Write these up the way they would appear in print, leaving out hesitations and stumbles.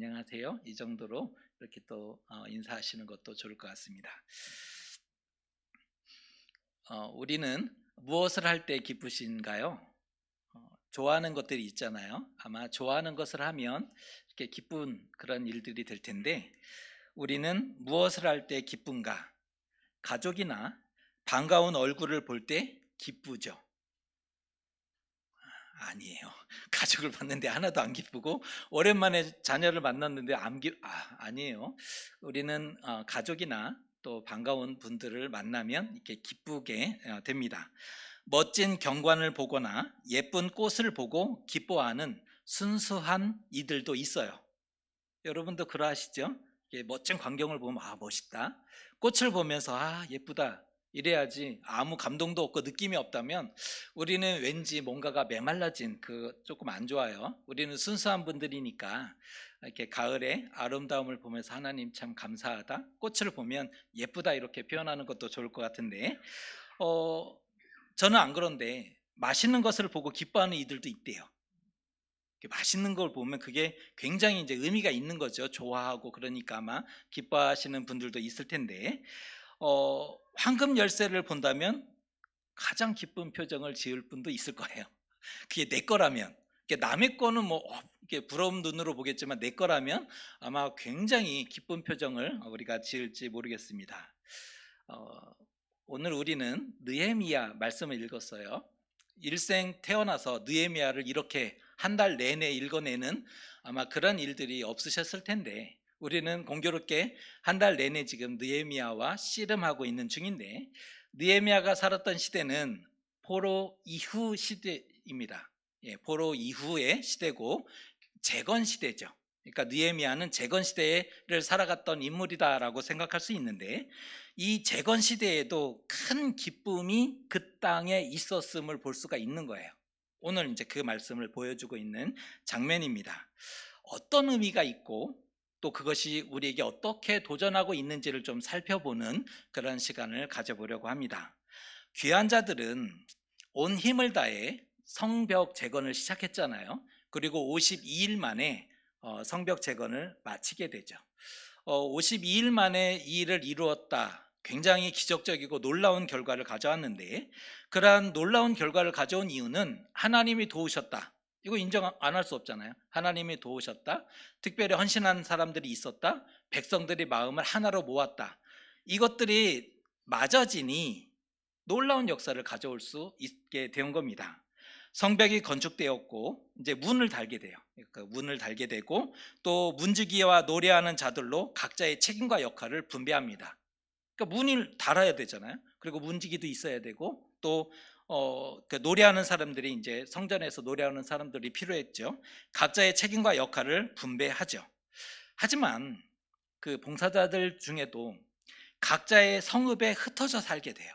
안녕하세요. 이 정도로 이렇게 또 인사하시는 것도 좋을 것 같습니다. 우리는 무엇을 할 때 기쁘신가요? 좋아하는 것들이 있잖아요. 아마 좋아하는 것을 하면 이렇게 기쁜 그런 일들이 될 텐데, 우리는 무엇을 할 때 기쁜가? 가족이나 반가운 얼굴을 볼 때 기쁘죠? 아니에요. 가족을 봤는데 하나도 안 기쁘고, 오랜만에 자녀를 만났는데 아니에요. 우리는 가족이나 또 반가운 분들을 만나면 이렇게 기쁘게 됩니다. 멋진 경관을 보거나 예쁜 꽃을 보고 기뻐하는 순수한 이들도 있어요. 여러분도 그러하시죠? 이렇게 멋진 광경을 보면 멋있다. 꽃을 보면서 예쁘다. 이래야지. 아무 감동도 없고 느낌이 없다면 우리는 왠지 뭔가가 메말라진 조금 안 좋아요. 우리는 순수한 분들이니까 이렇게 가을의 아름다움을 보면서 하나님 참 감사하다. 꽃을 보면 예쁘다 이렇게 표현하는 것도 좋을 것 같은데, 어, 저는 안 그런데 맛있는 것을 보고 기뻐하는 이들도 있대요. 맛있는 걸 보면 그게 굉장히 이제 의미가 있는 거죠. 좋아하고 그러니까 아마 기뻐하시는 분들도 있을 텐데, 황금 열쇠를 본다면 가장 기쁜 표정을 지을 분도 있을 거예요. 그게 내 거라면. 남의 거는 뭐 이렇게 부러운 눈으로 보겠지만 내 거라면 아마 굉장히 기쁜 표정을 우리가 지을지 모르겠습니다. 어, 오늘 우리는 느헤미야 말씀을 읽었어요. 일생 태어나서 느헤미야를 이렇게 한 달 내내 읽어내는 아마 그런 일들이 없으셨을 텐데, 우리는 공교롭게 한 달 내내 지금 느헤미야와 씨름하고 있는 중인데, 느헤미야가 살았던 시대는 포로 이후 시대입니다. 포로 이후의 시대고 재건 시대죠. 그러니까 느헤미야는 재건 시대를 살아갔던 인물이다라고 생각할 수 있는데, 이 재건 시대에도 큰 기쁨이 그 땅에 있었음을 볼 수가 있는 거예요. 오늘 이제 그 말씀을 보여주고 있는 장면입니다. 어떤 의미가 있고 또 그것이 우리에게 어떻게 도전하고 있는지를 좀 살펴보는 그런 시간을 가져보려고 합니다. 귀한 자들은 온 힘을 다해 성벽 재건을 시작했잖아요. 그리고 52일 만에 성벽 재건을 마치게 되죠. 52일 만에 이 일을 이루었다. 굉장히 기적적이고 놀라운 결과를 가져왔는데, 그러한 놀라운 결과를 가져온 이유는 하나님이 도우셨다. 이거 인정 안 할 수 없잖아요. 하나님이 도우셨다. 특별히 헌신한 사람들이 있었다. 백성들이 마음을 하나로 모았다. 이것들이 맞아지니 놀라운 역사를 가져올 수 있게 된 겁니다. 성벽이 건축되었고 이제 문을 달게 돼요. 그러니까 문을 달게 되고 또 문지기와 노래하는 자들로 각자의 책임과 역할을 분배합니다. 그러니까 문을 달아야 되잖아요. 그리고 문지기도 있어야 되고 또 그 노래하는 사람들이 이제 성전에서 노래하는 사람들이 필요했죠. 각자의 책임과 역할을 분배하죠. 하지만 그 봉사자들 중에도 각자의 성읍에 흩어져 살게 돼요.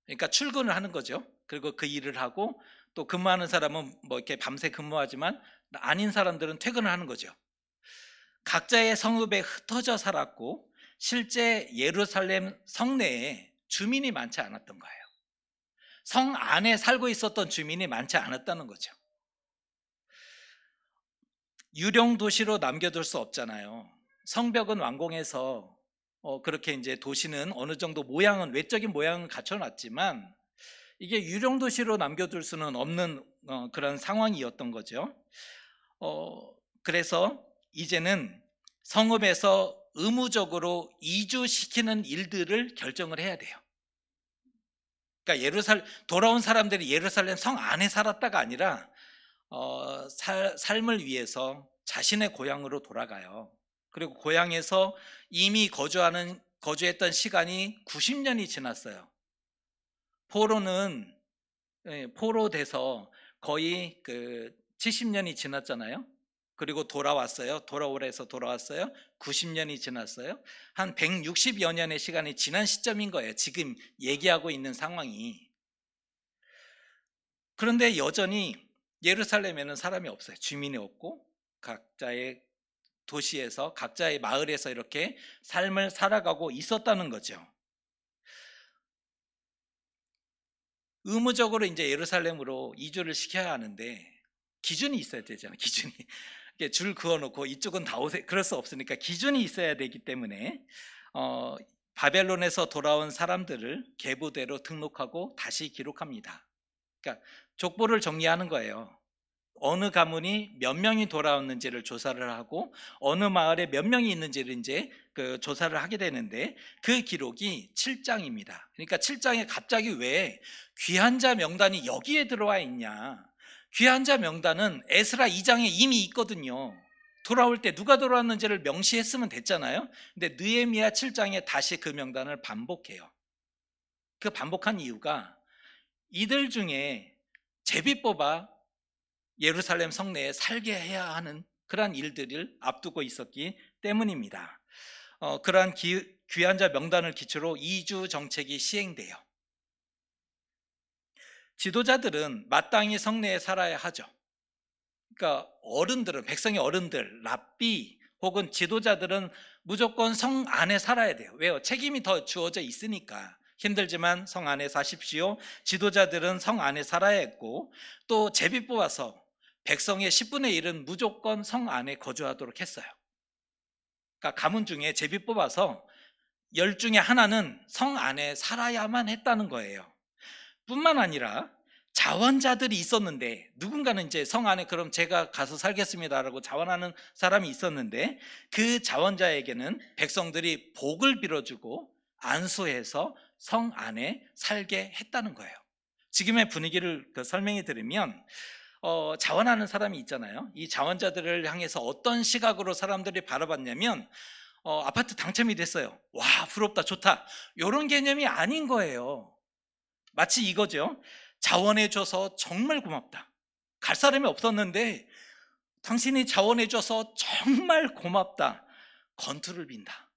그러니까 출근을 하는 거죠. 그리고 그 일을 하고 또 근무하는 사람은 뭐 이렇게 밤새 근무하지만 아닌 사람들은 퇴근을 하는 거죠. 각자의 성읍에 흩어져 살았고 실제 예루살렘 성내에 주민이 많지 않았던 거예요. 성 안에 살고 있었던 주민이 많지 않았다는 거죠. 유령 도시로 남겨둘 수 없잖아요. 성벽은 완공해서 그렇게 이제 도시는 어느 정도 모양은 외적인 모양은 갖춰놨지만 이게 유령 도시로 남겨둘 수는 없는 그런 상황이었던 거죠. 그래서 이제는 성읍에서 의무적으로 이주시키는 일들을 결정을 해야 돼요. 그러니까 돌아온 사람들이 예루살렘 성 안에 살았다가 아니라 삶을 위해서 자신의 고향으로 돌아가요. 그리고 고향에서 이미 거주했던 시간이 90년이 지났어요. 포로는 포로돼서 거의 70년이 지났잖아요. 그리고 돌아왔어요. 돌아오래서 돌아왔어요. 90년이 지났어요. 한 160여 년의 시간이 지난 시점인 거예요. 지금 얘기하고 있는 상황이. 그런데 여전히 예루살렘에는 사람이 없어요. 주민이 없고 각자의 도시에서 각자의 마을에서 이렇게 삶을 살아가고 있었다는 거죠. 의무적으로 이제 예루살렘으로 이주를 시켜야 하는데 기준이 있어야 되잖아요. 기준이. 이렇게 줄 그어놓고 이쪽은 다 오세요. 그럴 수 없으니까 기준이 있어야 되기 때문에 바벨론에서 돌아온 사람들을 계보대로 등록하고 다시 기록합니다. 그러니까 족보를 정리하는 거예요. 어느 가문이 몇 명이 돌아왔는지를 조사를 하고 어느 마을에 몇 명이 있는지를 이제 그 조사를 하게 되는데 그 기록이 7장입니다. 그러니까 7장에 갑자기 왜 귀한 자 명단이 여기에 들어와 있냐? 귀한 자 명단은 에스라 2장에 이미 있거든요. 돌아올 때 누가 돌아왔는지를 명시했으면 됐잖아요. 근데 느헤미야 7장에 다시 그 명단을 반복해요. 그 반복한 이유가 이들 중에 제비 뽑아 예루살렘 성내에 살게 해야 하는 그러한 일들을 앞두고 있었기 때문입니다. 그러한 귀한 자 명단을 기초로 이주 정책이 시행돼요. 지도자들은 마땅히 성내에 살아야 하죠. 그러니까 어른들은, 백성의 어른들, 랍비 혹은 지도자들은 무조건 성 안에 살아야 돼요. 왜요? 책임이 더 주어져 있으니까. 힘들지만 성 안에 사십시오. 지도자들은 성 안에 살아야 했고, 또 제비 뽑아서 백성의 10분의 1은 무조건 성 안에 거주하도록 했어요. 그러니까 가문 중에 제비 뽑아서 10 중에 하나는 성 안에 살아야만 했다는 거예요. 뿐만 아니라 자원자들이 있었는데, 누군가는 이제 성 안에 그럼 제가 가서 살겠습니다라고 자원하는 사람이 있었는데, 그 자원자에게는 백성들이 복을 빌어주고 안수해서 성 안에 살게 했다는 거예요. 지금의 분위기를 설명해 드리면, 자원하는 사람이 있잖아요. 이 자원자들을 향해서 어떤 시각으로 사람들이 바라봤냐면, 아파트 당첨이 됐어요. 와, 부럽다, 좋다, 이런 개념이 아닌 거예요. 마치 이거죠. 자원해줘서 정말 고맙다. 갈 사람이 없었는데 당신이 자원해줘서 정말 고맙다. 건투를 빈다.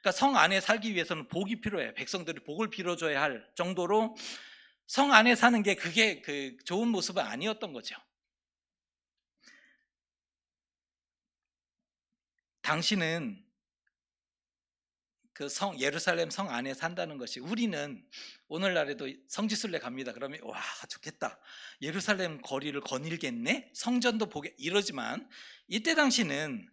그러니까 성 안에 살기 위해서는 복이 필요해요. 백성들이 복을 빌어줘야 할 정도로 성 안에 사는 게 그게 그 좋은 모습은 아니었던 거죠. 당신은 그 예루살렘 성 안에 산다는 것이, 우리는 오늘날에도 성지순례 갑니다. 그러면 와, 좋겠다, 예루살렘 거리를 거닐겠네, 성전도 보게, 이러지만 이때 당시는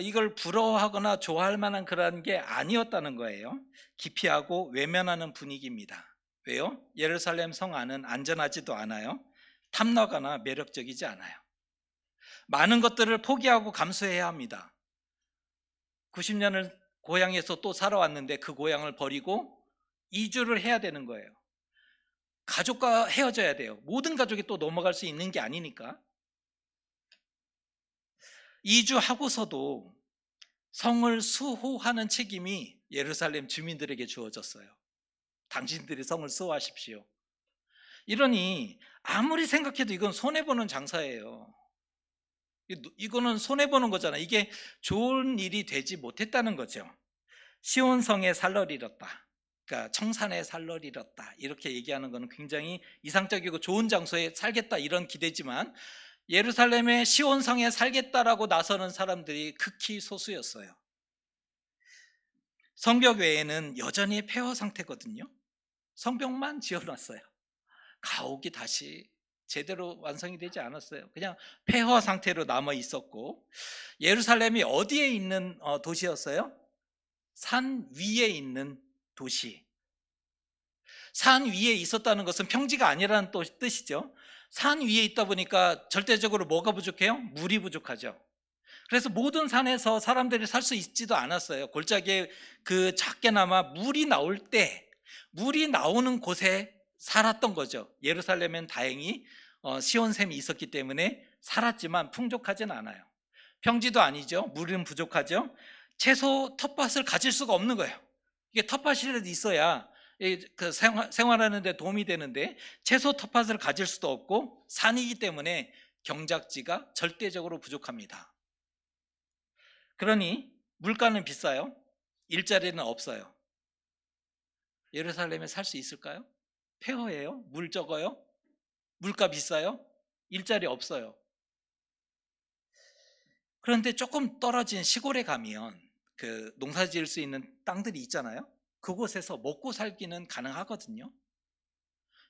이걸 부러워하거나 좋아할 만한 그런 게 아니었다는 거예요. 기피하고 외면하는 분위기입니다. 왜요? 예루살렘 성 안은 안전하지도 않아요. 탐나거나 매력적이지 않아요. 많은 것들을 포기하고 감수해야 합니다. 90년을 고향에서 또 살아왔는데 그 고향을 버리고 이주를 해야 되는 거예요. 가족과 헤어져야 돼요. 모든 가족이 또 넘어갈 수 있는 게 아니니까. 이주하고서도 성을 수호하는 책임이 예루살렘 주민들에게 주어졌어요. 당신들이 성을 수호하십시오. 이러니 아무리 생각해도 이건 손해보는 장사예요. 이거는 손해보는 거잖아. 이게 좋은 일이 되지 못했다는 거죠. 시온성에 살걸 잃었다, 그러니까 청산에 살걸 잃었다, 이렇게 얘기하는 것은 굉장히 이상적이고 좋은 장소에 살겠다 이런 기대지만, 예루살렘의 시온성에 살겠다라고 나서는 사람들이 극히 소수였어요. 성벽 외에는 여전히 폐허 상태거든요. 성벽만 지어놨어요. 가옥이 다시 제대로 완성이 되지 않았어요. 그냥 폐허 상태로 남아 있었고, 예루살렘이 어디에 있는 도시였어요? 산 위에 있는 도시. 산 위에 있었다는 것은 평지가 아니라는 뜻이죠. 산 위에 있다 보니까 절대적으로 뭐가 부족해요? 물이 부족하죠. 그래서 모든 산에서 사람들이 살 수 있지도 않았어요. 골짜기에 그 작게나마 물이 나올 때, 물이 나오는 곳에 살았던 거죠. 예루살렘은 다행히 시온샘이 있었기 때문에 살았지만 풍족하진 않아요. 평지도 아니죠. 물은 부족하죠. 채소 텃밭을 가질 수가 없는 거예요. 이게 텃밭이라도 있어야 그 생활하는 데 도움이 되는데, 채소 텃밭을 가질 수도 없고 산이기 때문에 경작지가 절대적으로 부족합니다. 그러니 물가는 비싸요. 일자리는 없어요. 예루살렘에 살 수 있을까요? 폐허예요. 물 적어요. 물가 비싸요. 일자리 없어요. 그런데 조금 떨어진 시골에 가면 그 농사 지을 수 있는 땅들이 있잖아요. 그곳에서 먹고 살기는 가능하거든요.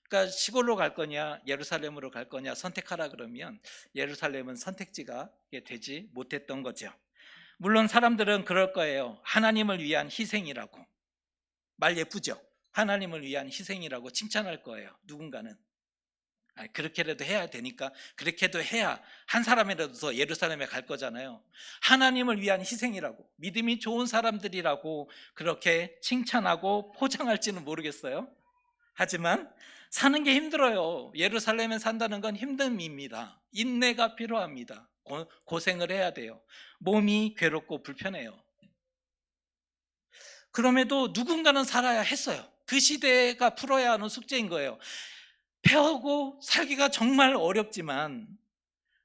그러니까 시골로 갈 거냐 예루살렘으로 갈 거냐 선택하라 그러면 예루살렘은 선택지가 되지 못했던 거죠. 물론 사람들은 그럴 거예요. 하나님을 위한 희생이라고. 말 예쁘죠? 하나님을 위한 희생이라고 칭찬할 거예요. 누군가는. 그렇게라도 해야 되니까, 그렇게도 해야 한 사람이라도 더 예루살렘에 갈 거잖아요. 하나님을 위한 희생이라고, 믿음이 좋은 사람들이라고 그렇게 칭찬하고 포장할지는 모르겠어요. 하지만 사는 게 힘들어요. 예루살렘에 산다는 건 힘듦입니다. 인내가 필요합니다. 고생을 해야 돼요. 몸이 괴롭고 불편해요. 그럼에도 누군가는 살아야 했어요. 그 시대가 풀어야 하는 숙제인 거예요. 배우고 살기가 정말 어렵지만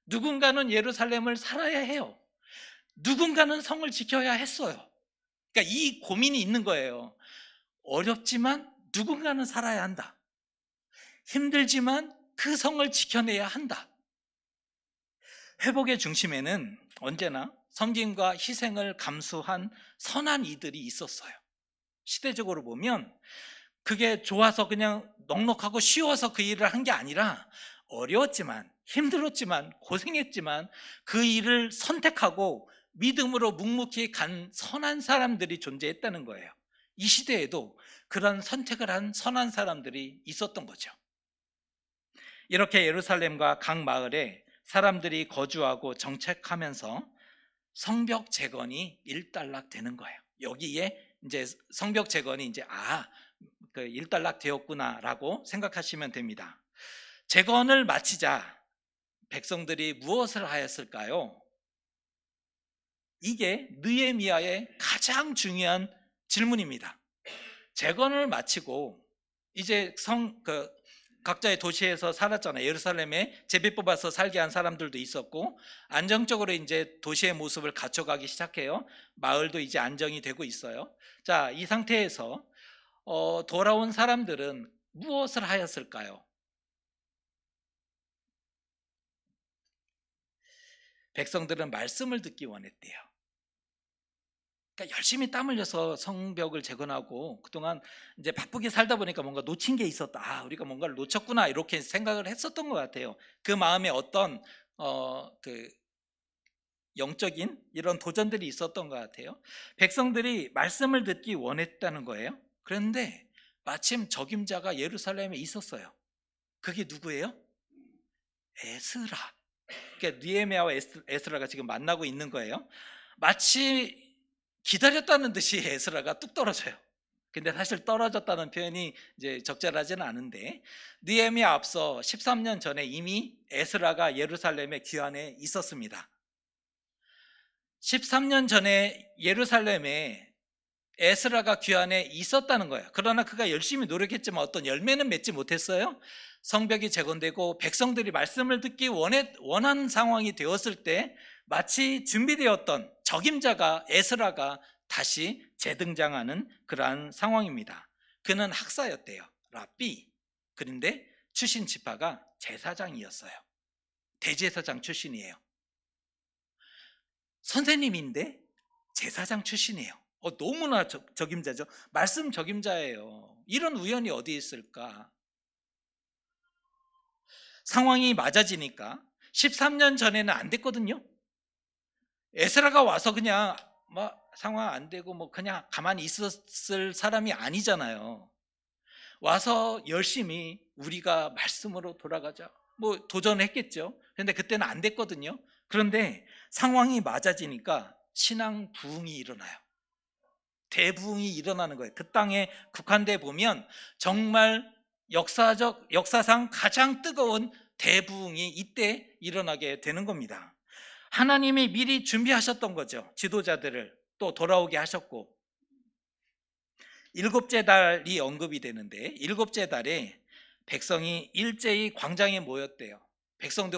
누군가는 예루살렘을 살아야 해요. 누군가는 성을 지켜야 했어요. 그러니까 이 고민이 있는 거예요. 어렵지만 누군가는 살아야 한다. 힘들지만 그 성을 지켜내야 한다. 회복의 중심에는 언제나 섬김과 희생을 감수한 선한 이들이 있었어요. 시대적으로 보면 그게 좋아서 그냥 넉넉하고 쉬워서 그 일을 한 게 아니라 어려웠지만 힘들었지만 고생했지만 그 일을 선택하고 믿음으로 묵묵히 간 선한 사람들이 존재했다는 거예요. 이 시대에도 그런 선택을 한 선한 사람들이 있었던 거죠. 이렇게 예루살렘과 각 마을에 사람들이 거주하고 정착하면서 성벽 재건이 일단락 되는 거예요. 여기에 이제 성벽 재건이 이제 그 일단락 되었구나라고 생각하시면 됩니다. 재건을 마치자 백성들이 무엇을 하였을까요? 이게 느헤미야의 가장 중요한 질문입니다. 재건을 마치고 이제 각자의 도시에서 살았잖아요. 예루살렘에 제비 뽑아서 살게 한 사람들도 있었고 안정적으로 이제 도시의 모습을 갖춰가기 시작해요. 마을도 이제 안정이 되고 있어요. 자, 이 상태에서 돌아온 사람들은 무엇을 하였을까요? 백성들은 말씀을 듣기 원했대요. 그러니까 열심히 땀 흘려서 성벽을 재건하고 그동안 이제 바쁘게 살다 보니까 뭔가 놓친 게 있었다. 우리가 뭔가를 놓쳤구나 이렇게 생각을 했었던 것 같아요. 그 마음에 어떤 그 영적인 이런 도전들이 있었던 것 같아요. 백성들이 말씀을 듣기 원했다는 거예요. 그런데 마침 적임자가 예루살렘에 있었어요. 그게 누구예요? 에스라. 그러니까 느헤미야와 에스라가 지금 만나고 있는 거예요. 마치 기다렸다는 듯이 에스라가 뚝 떨어져요. 근데 사실 떨어졌다는 표현이 이제 적절하지는 않은데 느헤미야 앞서 13년 전에 이미 에스라가 예루살렘에 귀환해 있었습니다. 13년 전에 예루살렘에 에스라가 귀환해 있었다는 거예요. 그러나 그가 열심히 노력했지만 어떤 열매는 맺지 못했어요. 성벽이 재건되고 백성들이 말씀을 듣기 원한 상황이 되었을 때 마치 준비되었던 적임자가 에스라가 다시 재등장하는 그러한 상황입니다. 그는 학사였대요. 랍비. 그런데 출신 지파가 제사장이었어요. 대제사장 출신이에요. 선생님인데 제사장 출신이에요. 너무나 적임자죠. 말씀 적임자예요. 이런 우연이 어디 있을까? 상황이 맞아지니까 13년 전에는 안 됐거든요. 에스라가 와서 그냥 상황 안 되고 그냥 가만히 있었을 사람이 아니잖아요. 와서 열심히 우리가 말씀으로 돌아가자 도전했겠죠. 그런데 그때는 안 됐거든요. 그런데 상황이 맞아지니까 신앙 부흥이 일어나요. 대부흥이 일어나는 거예요. 그 땅에 국한돼 보면 정말 역사상 가장 뜨거운 대부흥이 이때 일어나게 되는 겁니다. 하나님이 미리 준비하셨던 거죠. 지도자들을 또 돌아오게 하셨고, 7째 달이 언급이 되는데 7째 달에 백성이 일제히 광장에 모였대요.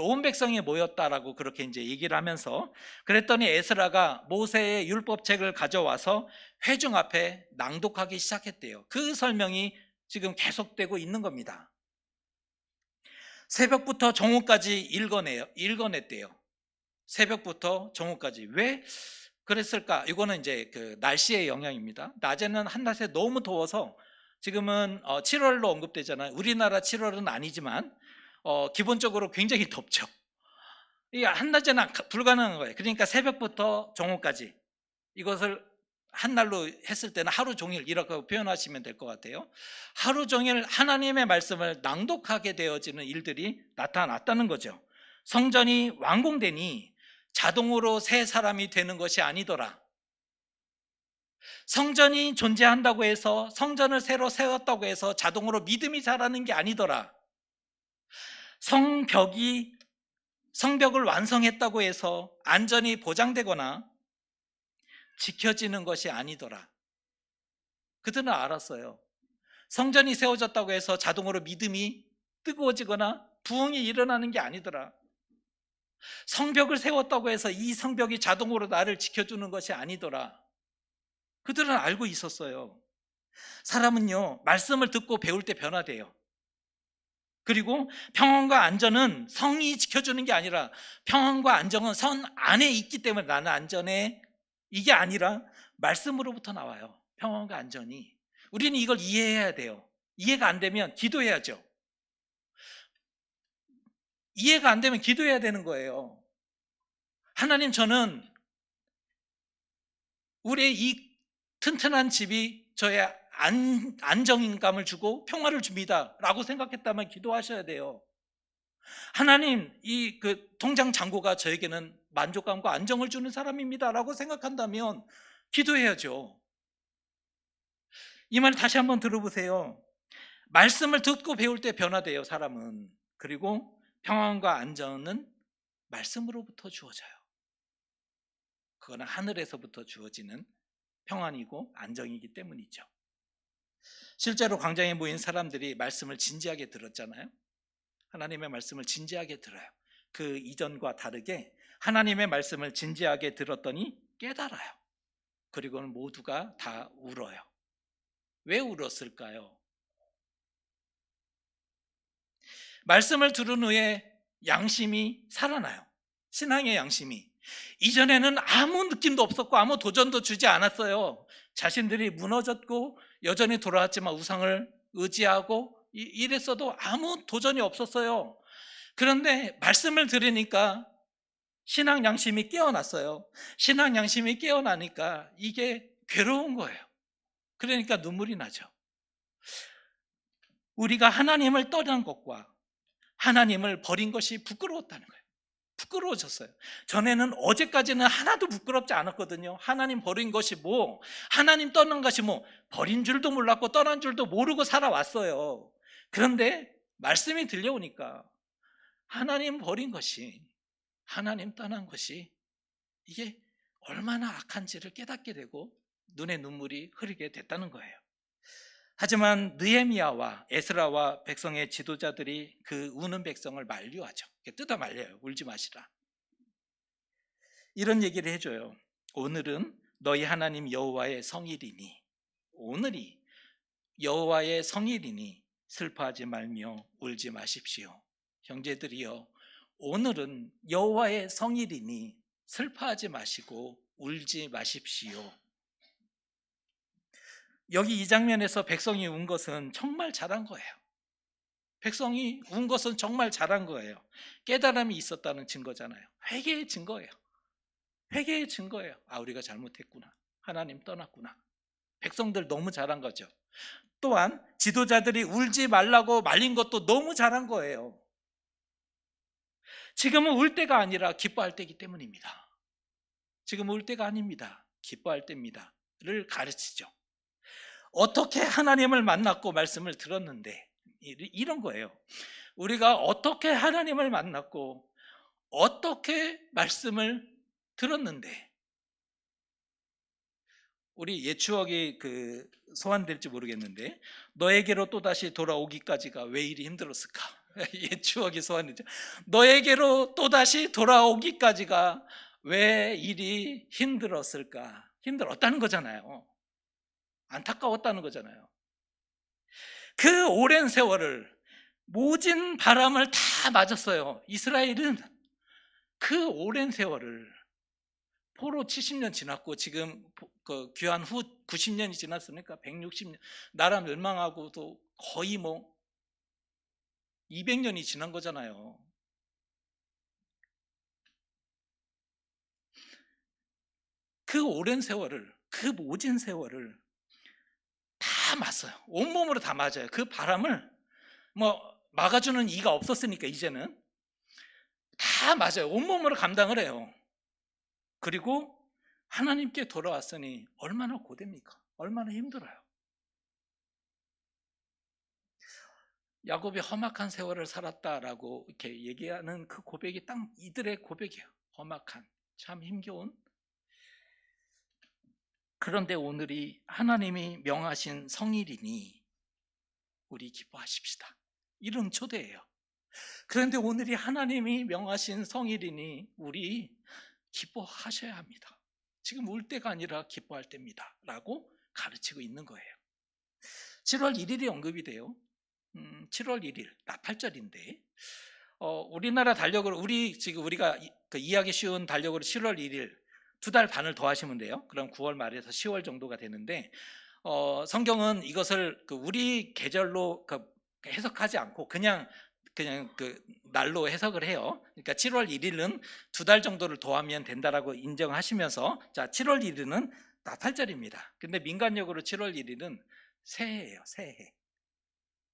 온 백성이 모였다라고 그렇게 이제 얘기를 하면서 그랬더니 에스라가 모세의 율법책을 가져와서 회중 앞에 낭독하기 시작했대요. 그 설명이 지금 계속되고 있는 겁니다. 새벽부터 정오까지 읽어냈대요. 새벽부터 정오까지. 왜 그랬을까? 이거는 이제 그 날씨의 영향입니다. 낮에는 한낮에 너무 더워서 지금은 7월로 언급되잖아요. 우리나라 7월은 아니지만 기본적으로 굉장히 덥죠. 이게 한낮에는 불가능한 거예요. 그러니까 새벽부터 정오까지 이것을 한 날로 했을 때는 하루 종일 이렇게 표현하시면 될 것 같아요. 하루 종일 하나님의 말씀을 낭독하게 되어지는 일들이 나타났다는 거죠. 성전이 완공되니 자동으로 새 사람이 되는 것이 아니더라. 성전이 존재한다고 해서, 성전을 새로 세웠다고 해서 자동으로 믿음이 자라는 게 아니더라. 성벽을 완성했다고 해서 안전이 보장되거나 지켜지는 것이 아니더라. 그들은 알았어요. 성전이 세워졌다고 해서 자동으로 믿음이 뜨거워지거나 부흥이 일어나는 게 아니더라. 성벽을 세웠다고 해서 이 성벽이 자동으로 나를 지켜주는 것이 아니더라. 그들은 알고 있었어요. 사람은요, 말씀을 듣고 배울 때 변화돼요. 그리고 평안과 안전은 성이 지켜주는 게 아니라, 평안과 안정은 성 안에 있기 때문에 나는 안전해, 이게 아니라 말씀으로부터 나와요. 평안과 안전이. 우리는 이걸 이해해야 돼요. 이해가 안 되면 기도해야죠. 이해가 안 되면 기도해야 되는 거예요. 하나님, 저는 우리의 이 튼튼한 집이 저의 안정감을 주고 평화를 줍니다 라고 생각했다면 기도하셔야 돼요. 하나님, 이 통장 잔고가 저에게는 만족감과 안정을 주는 사람입니다 라고 생각한다면 기도해야죠. 이 말 다시 한번 들어보세요. 말씀을 듣고 배울 때 변화돼요, 사람은. 그리고 평안과 안정은 말씀으로부터 주어져요. 그거는 하늘에서부터 주어지는 평안이고 안정이기 때문이죠. 실제로 광장에 모인 사람들이 말씀을 진지하게 들었잖아요. 하나님의 말씀을 진지하게 들어요. 그 이전과 다르게 하나님의 말씀을 진지하게 들었더니 깨달아요. 그리고는 모두가 다 울어요. 왜 울었을까요? 말씀을 들은 후에 양심이 살아나요. 신앙의 양심이. 이전에는 아무 느낌도 없었고 아무 도전도 주지 않았어요. 자신들이 무너졌고 여전히 돌아왔지만 우상을 의지하고 이랬어도 아무 도전이 없었어요. 그런데 말씀을 들으니까 신앙 양심이 깨어났어요. 신앙 양심이 깨어나니까 이게 괴로운 거예요. 그러니까 눈물이 나죠. 우리가 하나님을 떠난 것과 하나님을 버린 것이 부끄러웠다는 거예요. 부끄러워졌어요. 전에는, 어제까지는 하나도 부끄럽지 않았거든요. 하나님 버린 것이 뭐, 하나님 떠난 것이 뭐, 버린 줄도 몰랐고 떠난 줄도 모르고 살아왔어요. 그런데 말씀이 들려오니까 하나님 버린 것이, 하나님 떠난 것이 이게 얼마나 악한지를 깨닫게 되고 눈에 눈물이 흐르게 됐다는 거예요. 하지만 느헤미야와 에스라와 백성의 지도자들이 그 우는 백성을 만류하죠. 뜯어 말려요. 울지 마시라. 이런 얘기를 해줘요. 오늘은 너희 하나님 여호와의 성일이니, 오늘이 여호와의 성일이니 슬퍼하지 말며 울지 마십시오. 형제들이여, 오늘은 여호와의 성일이니 슬퍼하지 마시고 울지 마십시오. 여기 이 장면에서 백성이 운 것은 정말 잘한 거예요. 백성이 운 것은 정말 잘한 거예요. 깨달음이 있었다는 증거잖아요. 회개의 증거예요. 회개의 증거예요. 아, 우리가 잘못했구나. 하나님 떠났구나. 백성들 너무 잘한 거죠. 또한 지도자들이 울지 말라고 말린 것도 너무 잘한 거예요. 지금은 울 때가 아니라 기뻐할 때이기 때문입니다. 지금은 울 때가 아닙니다. 기뻐할 때입니다. 를 가르치죠. 어떻게 하나님을 만났고 말씀을 들었는데, 이런 거예요. 우리가 어떻게 하나님을 만났고 어떻게 말씀을 들었는데, 우리 옛 추억이 소환될지 모르겠는데, 너에게로 또다시 돌아오기까지가 왜 이리 힘들었을까? 옛 추억이 소환되죠. 너에게로 또다시 돌아오기까지가 왜 이리 힘들었을까? 힘들었다는 거잖아요. 안타까웠다는 거잖아요. 그 오랜 세월을, 모진 바람을 다 맞았어요. 이스라엘은 그 오랜 세월을 포로 70년 지났고 지금 그 귀환 후 90년이 지났으니까 160년, 나라 멸망하고도 거의 뭐 200년이 지난 거잖아요. 그 오랜 세월을, 그 모진 세월을 다 맞아요. 온몸으로 다 맞아요. 그 바람을 뭐 막아주는 이가 없었으니까 이제는 다 맞아요. 온몸으로 감당을 해요. 그리고 하나님께 돌아왔으니 얼마나 고됩니까? 얼마나 힘들어요. 야곱이 험악한 세월을 살았다라고 이렇게 얘기하는 그 고백이 딱 이들의 고백이에요. 험악한, 참 힘겨운. 그런데 오늘이 하나님이 명하신 성일이니 우리 기뻐하십시다. 이런 초대예요. 그런데 오늘이 하나님이 명하신 성일이니 우리 기뻐하셔야 합니다. 지금 울 때가 아니라 기뻐할 때입니다 라고 가르치고 있는 거예요. 7월 1일이 언급이 돼요. 7월 1일 나팔절인데 우리나라 달력으로 우리가 그 이해하기 쉬운 달력으로 7월 1일 2달 반을 더하시면 돼요. 그럼 9월 말에서 10월 정도가 되는데 성경은 이것을 그 우리 계절로 해석하지 않고 그냥 그 날로 해석을 해요. 그러니까 7월 1일은 2달 정도를 더하면 된다라고 인정하시면서 자 7월 1일은 나팔절입니다. 근데 민간적으로 7월 1일은 새해예요.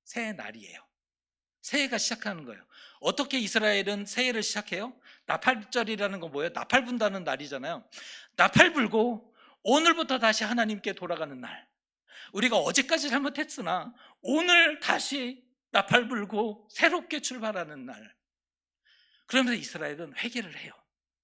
새해 날이에요. 새해가 시작하는 거예요. 어떻게 이스라엘은 새해를 시작해요? 나팔절이라는 건 뭐예요? 나팔 분다는 날이잖아요. 나팔 불고 오늘부터 다시 하나님께 돌아가는 날. 우리가 어제까지 잘못했으나 오늘 다시 나팔 불고 새롭게 출발하는 날. 그러면서 이스라엘은 회개를 해요.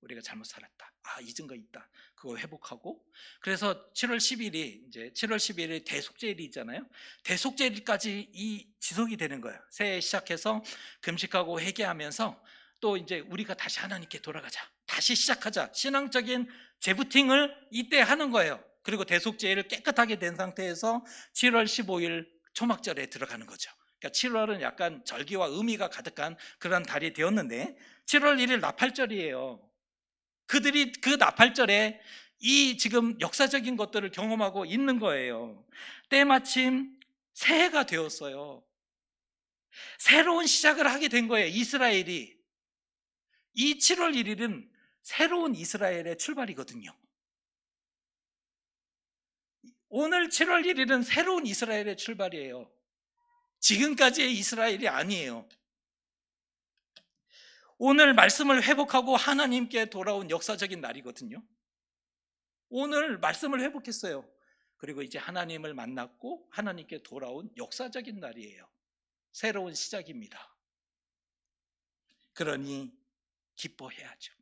우리가 잘못 살았다. 잊은 거 있다. 그거 회복하고. 그래서 7월 10일이 이제 7월 11일이 대속죄일이잖아요. 대속죄일까지 이 지속이 되는 거예요. 새해 시작해서 금식하고 회개하면서 또 이제 우리가 다시 하나님께 돌아가자. 다시 시작하자. 신앙적인 재부팅을 이때 하는 거예요. 그리고 대속죄일을 깨끗하게 된 상태에서 7월 15일 초막절에 들어가는 거죠. 그러니까 7월은 약간 절기와 의미가 가득한 그런 달이 되었는데 7월 1일 나팔절이에요. 그들이 그 나팔절에 이 지금 역사적인 것들을 경험하고 있는 거예요. 때마침 새해가 되었어요. 새로운 시작을 하게 된 거예요. 이스라엘이. 이 7월 1일은 새로운 이스라엘의 출발이거든요. 오늘 7월 1일은 새로운 이스라엘의 출발이에요. 지금까지의 이스라엘이 아니에요. 오늘 말씀을 회복하고 하나님께 돌아온 역사적인 날이거든요. 오늘 말씀을 회복했어요. 그리고 이제 하나님을 만났고 하나님께 돌아온 역사적인 날이에요. 새로운 시작입니다. 그러니 기뻐해야죠.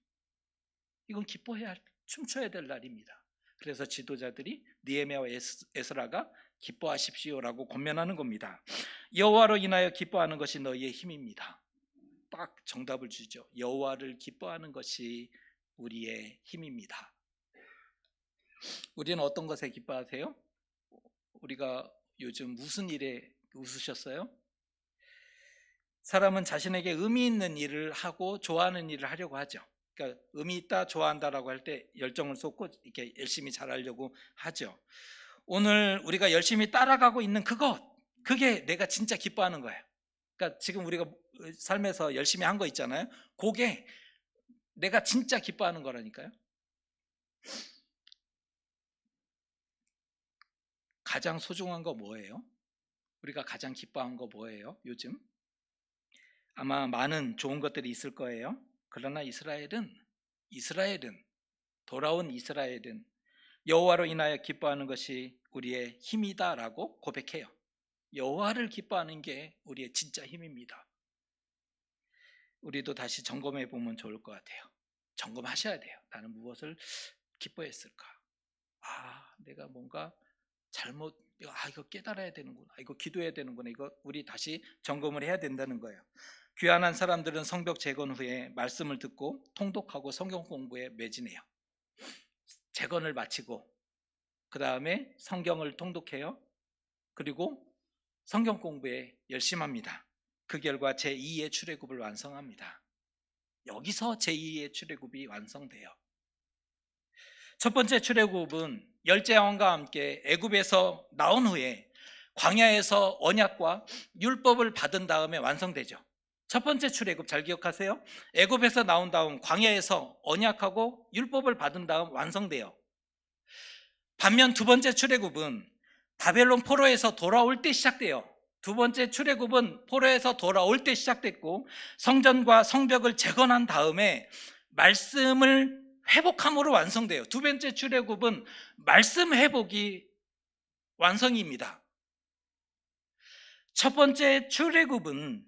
이건 기뻐해야, 춤춰야 될 날입니다. 그래서 지도자들이 느헤미야와 에스라가 기뻐하십시오라고 권면하는 겁니다. 여호와로 인하여 기뻐하는 것이 너희의 힘입니다. 딱 정답을 주죠. 여호와를 기뻐하는 것이 우리의 힘입니다. 우리는 어떤 것에 기뻐하세요? 우리가 요즘 무슨 일에 웃으셨어요? 사람은 자신에게 의미 있는 일을 하고 좋아하는 일을 하려고 하죠. 그러니까 의미 있다, 좋아한다라고 할 때 열정을 쏟고 이렇게 열심히 잘하려고 하죠. 오늘 우리가 열심히 따라가고 있는 그게 내가 진짜 기뻐하는 거예요. 그러니까 지금 우리가 삶에서 열심히 한 거 있잖아요. 그게 내가 진짜 기뻐하는 거라니까요. 가장 소중한 거 뭐예요? 우리가 가장 기뻐한 거 뭐예요? 요즘? 아마 많은 좋은 것들이 있을 거예요. 그러나 이스라엘은 돌아온 이스라엘은 여호와로 인하여 기뻐하는 것이 우리의 힘이다라고 고백해요. 여호와를 기뻐하는 게 우리의 진짜 힘입니다. 우리도 다시 점검해 보면 좋을 것 같아요. 점검하셔야 돼요. 나는 무엇을 기뻐했을까? 내가 뭔가 잘못, 이거 깨달아야 되는구나. 이거 기도해야 되는구나. 이거 우리 다시 점검을 해야 된다는 거예요. 귀환한 사람들은 성벽 재건 후에 말씀을 듣고 통독하고 성경 공부에 매진해요. 재건을 마치고 그 다음에 성경을 통독해요. 그리고 성경 공부에 열심합니다. 그 결과 제2의 출애굽을 완성합니다. 여기서 제2의 출애굽이 완성돼요. 첫 번째 출애굽은 열째 왕과 함께 애굽에서 나온 후에 광야에서 언약과 율법을 받은 다음에 완성되죠. 첫 번째 출애굽 잘 기억하세요. 애굽에서 나온 다음 광야에서 언약하고 율법을 받은 다음 완성돼요. 반면 두 번째 출애굽은 바벨론 포로에서 돌아올 때 시작돼요. 두 번째 출애굽은 포로에서 돌아올 때 시작됐고, 성전과 성벽을 재건한 다음에 말씀을 회복함으로 완성돼요. 두 번째 출애굽은 말씀 회복이 완성입니다. 첫 번째 출애굽은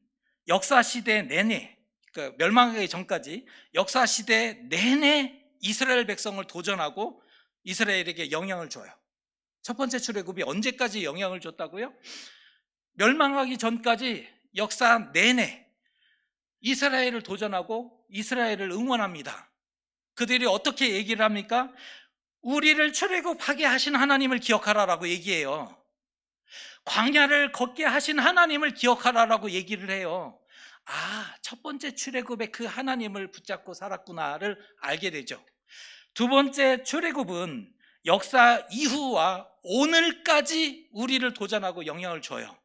역사 시대 내내, 그러니까 멸망하기 전까지 역사 시대 내내 이스라엘 백성을 도전하고 이스라엘에게 영향을 줘요. 첫 번째 출애굽이 언제까지 영향을 줬다고요? 멸망하기 전까지 역사 내내 이스라엘을 도전하고 이스라엘을 응원합니다. 그들이 어떻게 얘기를 합니까? 우리를 출애굽하게 하신 하나님을 기억하라라고 얘기해요. 광야를 걷게 하신 하나님을 기억하라라고 얘기를 해요. 아, 첫 번째 출애굽에 그 하나님을 붙잡고 살았구나를 알게 되죠. 두 번째 출애굽은 역사 이후와 오늘까지 우리를 도전하고 영향을 줘요.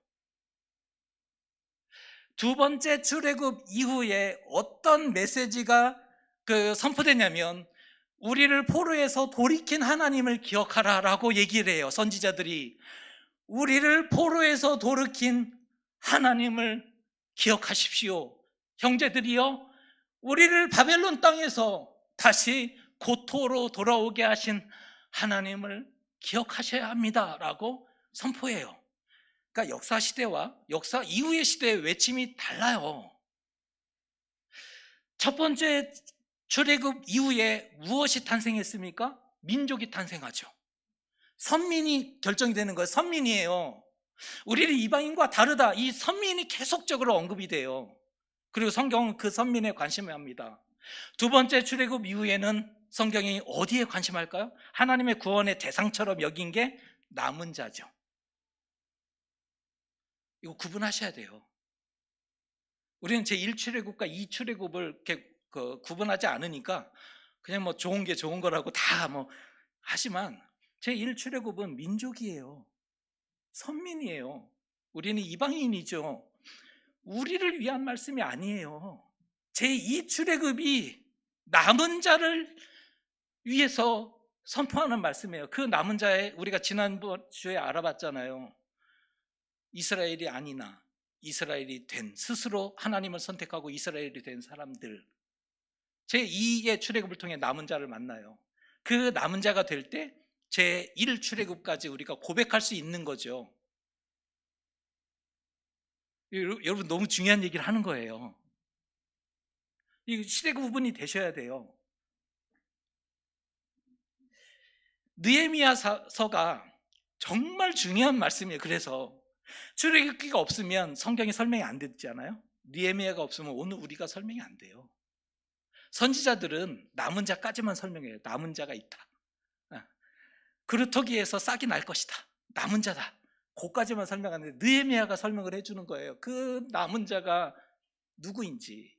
두 번째 출애굽 이후에 어떤 메시지가 선포되냐면, 우리를 포로에서 돌이킨 하나님을 기억하라라고 얘기를 해요. 선지자들이 우리를 포로에서 돌이킨 하나님을 기억하십시오. 형제들이여, 우리를 바벨론 땅에서 다시 고토로 돌아오게 하신 하나님을 기억하셔야 합니다 라고 선포해요. 그러니까 역사 시대와 역사 이후의 시대의 외침이 달라요. 첫 번째 출애굽 이후에 무엇이 탄생했습니까? 민족이 탄생하죠. 선민이 결정이 되는 거예요. 선민이에요. 우리는 이방인과 다르다, 이 선민이 계속적으로 언급이 돼요. 그리고 성경은 그 선민에 관심을 합니다. 두 번째 출애굽 이후에는 성경이 어디에 관심할까요? 하나님의 구원의 대상처럼 여긴 게 남은 자죠. 이거 구분하셔야 돼요. 우리는 제1출애굽과 2출애굽을 이렇게 구분하지 않으니까 그냥 뭐 좋은 게 좋은 거라고 다 하지만, 제1출애굽은 민족이에요. 선민이에요. 우리는 이방인이죠. 우리를 위한 말씀이 아니에요. 제2출애굽이 남은 자를 위해서 선포하는 말씀이에요. 그 남은 자에 우리가 지난주에 알아봤잖아요. 이스라엘이 아니나 이스라엘이 된, 스스로 하나님을 선택하고 이스라엘이 된 사람들, 제2의 출애굽을 통해 남은 자를 만나요. 그 남은 자가 될 때 제1출애굽까지 우리가 고백할 수 있는 거죠. 여러분, 너무 중요한 얘기를 하는 거예요. 이 시대 구분이 되셔야 돼요. 느헤미야서가 정말 중요한 말씀이에요. 그래서 출애굽기가 없으면 성경이 설명이 안 되잖아요. 느헤미야가 없으면 오늘 우리가 설명이 안 돼요. 선지자들은 남은 자까지만 설명해요. 남은 자가 있다, 그루터기에서 싹이 날 것이다, 남은 자다, 그까지만 설명하는데 느헤미야가 설명을 해주는 거예요. 그 남은 자가 누구인지.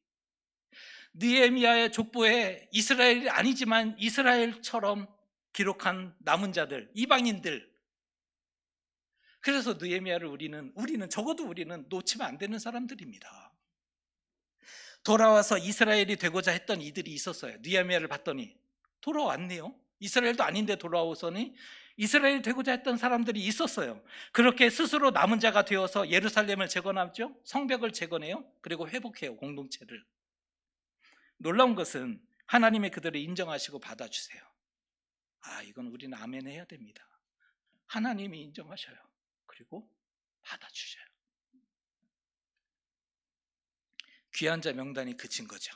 느헤미야의 족보에 이스라엘이 아니지만 이스라엘처럼 기록한 남은 자들, 이방인들. 그래서 느헤미야를 우리는 적어도 우리는 놓치면 안 되는 사람들입니다. 돌아와서 이스라엘이 되고자 했던 이들이 있었어요. 느헤미야를 봤더니 돌아왔네요. 이스라엘도 아닌데 돌아오서니 이스라엘이 되고자 했던 사람들이 있었어요. 그렇게 스스로 남은 자가 되어서 예루살렘을 재건하죠. 성벽을 재건해요. 그리고 회복해요, 공동체를. 놀라운 것은 하나님의 그들을 인정하시고 받아주세요. 이건 우리는 아멘 해야 됩니다. 하나님이 인정하셔요. 그리고 받아주셔요. 귀한 자 명단이 그 증거죠.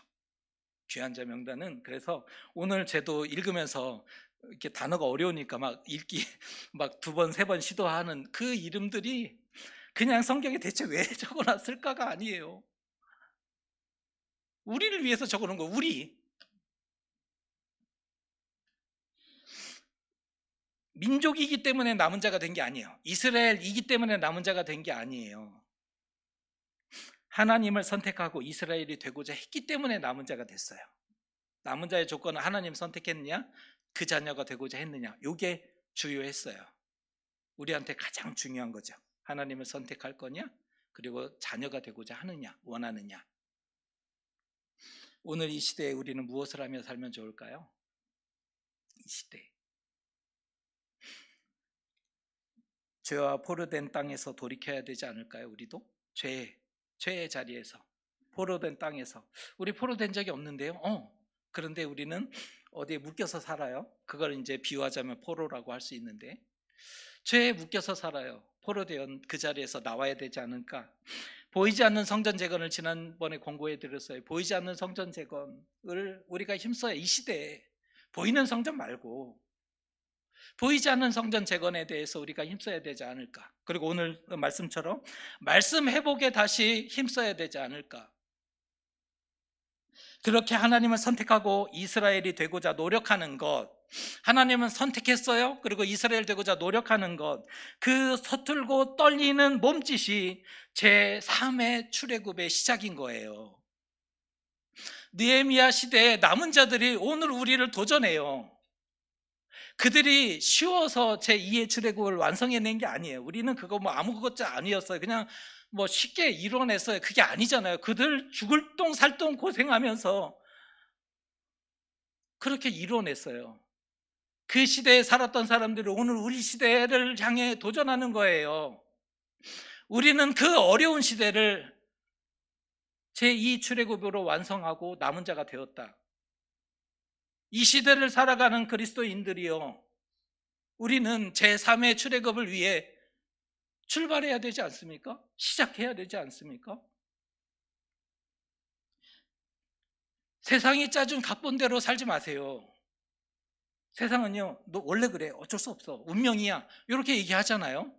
귀한 자 명단은, 그래서 오늘 제도 읽으면서 이렇게 단어가 어려우니까 막 읽기 막 2번, 3번 시도하는 그 이름들이 그냥 성경에 대체 왜 적어놨을까가 아니에요. 우리를 위해서 적어놓은 거. 우리 민족이기 때문에 남은 자가 된 게 아니에요. 이스라엘이기 때문에 남은 자가 된 게 아니에요. 하나님을 선택하고 이스라엘이 되고자 했기 때문에 남은 자가 됐어요. 남은 자의 조건은 하나님 선택했느냐? 그 자녀가 되고자 했느냐? 이게 주요했어요. 우리한테 가장 중요한 거죠. 하나님을 선택할 거냐? 그리고 자녀가 되고자 하느냐, 원하느냐. 오늘 이 시대에 우리는 무엇을 하며 살면 좋을까요? 이 시대. 죄와 포로된 땅에서 돌이켜야 되지 않을까요? 우리도 죄의 자리에서, 포로된 땅에서. 우리 포로된 적이 없는데요. 그런데 우리는 어디에 묶여서 살아요. 그걸 이제 비유하자면 포로라고 할 수 있는데, 죄에 묶여서 살아요. 포로되어 그 자리에서 나와야 되지 않을까? 보이지 않는 성전 재건을 지난번에 권고해 드렸어요. 보이지 않는 성전 재건을 우리가 힘써야, 이 시대에 보이는 성전 말고 보이지 않는 성전 재건에 대해서 우리가 힘써야 되지 않을까? 그리고 오늘 말씀처럼 말씀 회복에 다시 힘써야 되지 않을까? 그렇게 하나님을 선택하고 이스라엘이 되고자 노력하는 것, 하나님은 선택했어요. 그리고 이스라엘 되고자 노력하는 것, 그 서툴고 떨리는 몸짓이 제3의 출애굽의 시작인 거예요. 느헤미야 시대에 남은 자들이 오늘 우리를 도전해요. 그들이 쉬워서 제2의 출애굽을 완성해낸 게 아니에요. 우리는 그거 뭐 아무것도 아니었어요. 그냥 뭐 쉽게 이뤄냈어요. 그게 아니잖아요. 그들 죽을 똥 살똥 고생하면서 그렇게 이뤄냈어요. 그 시대에 살았던 사람들이 오늘 우리 시대를 향해 도전하는 거예요. 우리는 그 어려운 시대를 제2 출애굽으로 완성하고 남은 자가 되었다. 이 시대를 살아가는 그리스도인들이요, 우리는 제3의 출애굽을 위해 출발해야 되지 않습니까? 시작해야 되지 않습니까? 세상이 짜준 각본대로 살지 마세요. 세상은요, 너 원래 그래, 어쩔 수 없어, 운명이야, 이렇게 얘기하잖아요.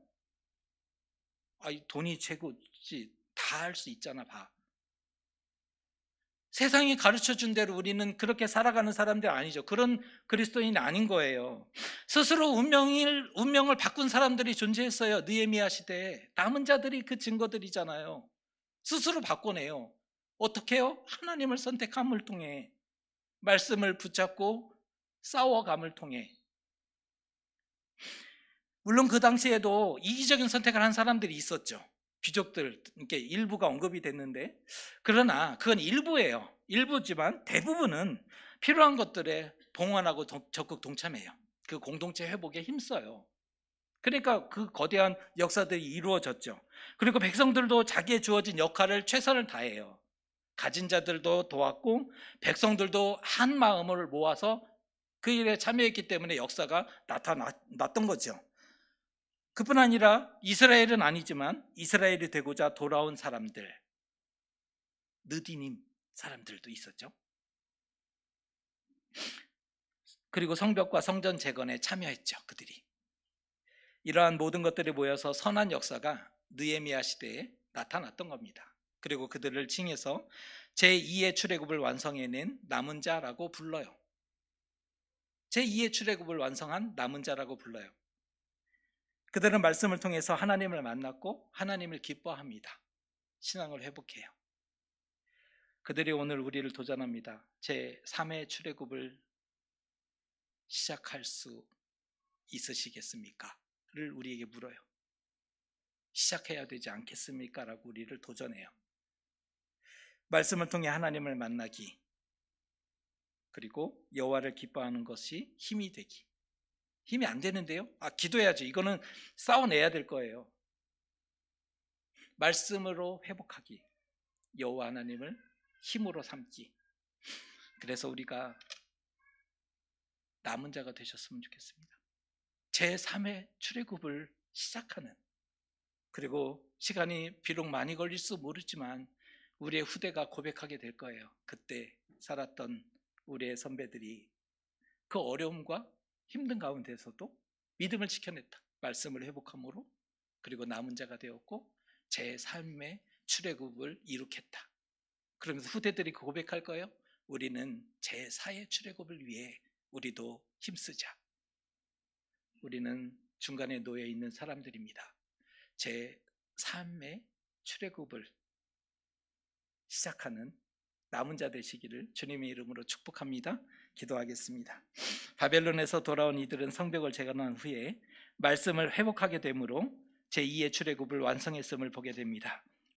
돈이 최고지, 다 할 수 있잖아, 봐. 세상이 가르쳐준 대로 우리는 그렇게 살아가는 사람들 아니죠. 그런 그리스도인이 아닌 거예요. 스스로 운명을 바꾼 사람들이 존재했어요. 느헤미야 시대에. 남은 자들이 그 증거들이잖아요. 스스로 바꿔내요. 어떻게 해요? 하나님을 선택함을 통해, 말씀을 붙잡고 싸워감을 통해. 물론 그 당시에도 이기적인 선택을 한 사람들이 있었죠. 귀족들, 이렇게 일부가 언급이 됐는데, 그러나 그건 일부예요. 일부지만 대부분은 필요한 것들에 봉헌하고 적극 동참해요. 그 공동체 회복에 힘써요. 그러니까 그 거대한 역사들이 이루어졌죠. 그리고 백성들도 자기의 주어진 역할을 최선을 다해요. 가진 자들도 도왔고 백성들도 한 마음을 모아서 그 일에 참여했기 때문에 역사가 나타났던 거죠. 그뿐 아니라 이스라엘은 아니지만 이스라엘이 되고자 돌아온 사람들, 느디님 사람들도 있었죠. 그리고 성벽과 성전 재건에 참여했죠. 그들이. 이러한 모든 것들이 모여서 선한 역사가 느헤미야 시대에 나타났던 겁니다. 그리고 그들을 칭해서 제2의 출애굽을 완성해낸 남은 자라고 불러요. 제2의 출애굽을 완성한 남은 자라고 불러요. 그들은 말씀을 통해서 하나님을 만났고 하나님을 기뻐합니다. 신앙을 회복해요. 그들이 오늘 우리를 도전합니다. 제3의 출애굽을 시작할 수 있으시겠습니까? 를 우리에게 물어요. 시작해야 되지 않겠습니까? 라고 우리를 도전해요. 말씀을 통해 하나님을 만나기, 그리고 여호와를 기뻐하는 것이 힘이 되기. 힘이 안 되는데요? 기도해야죠. 이거는 싸워내야 될 거예요. 말씀으로 회복하기, 여호와 하나님을 힘으로 삼기. 그래서 우리가 남은 자가 되셨으면 좋겠습니다. 제3의 출애굽을 시작하는, 그리고 시간이 비록 많이 걸릴 수 모르지만 우리의 후대가 고백하게 될 거예요. 그때 살았던 우리의 선배들이 그 어려움과 힘든 가운데서도 믿음을 지켜냈다. 말씀을 회복함으로. 그리고 남은 자가 되었고 제3의 출애굽을 이룩했다. 그러면서 후대들이 고백할 거예요. 우리는 제4의 출애굽을 위해 우리도 힘쓰자. 우리는 중간에 놓여 있는 사람들입니다. 제3의 출애굽을 시작하는 남은 자 되시기를 주님의 이름으로 축복합니다. 기도하겠습니다. 바벨론에서 돌아온 이들은 성벽을 재건한 후에 말씀을 회복하게 되므로 제2의 출애굽을 완성했음을 보게 됩니다.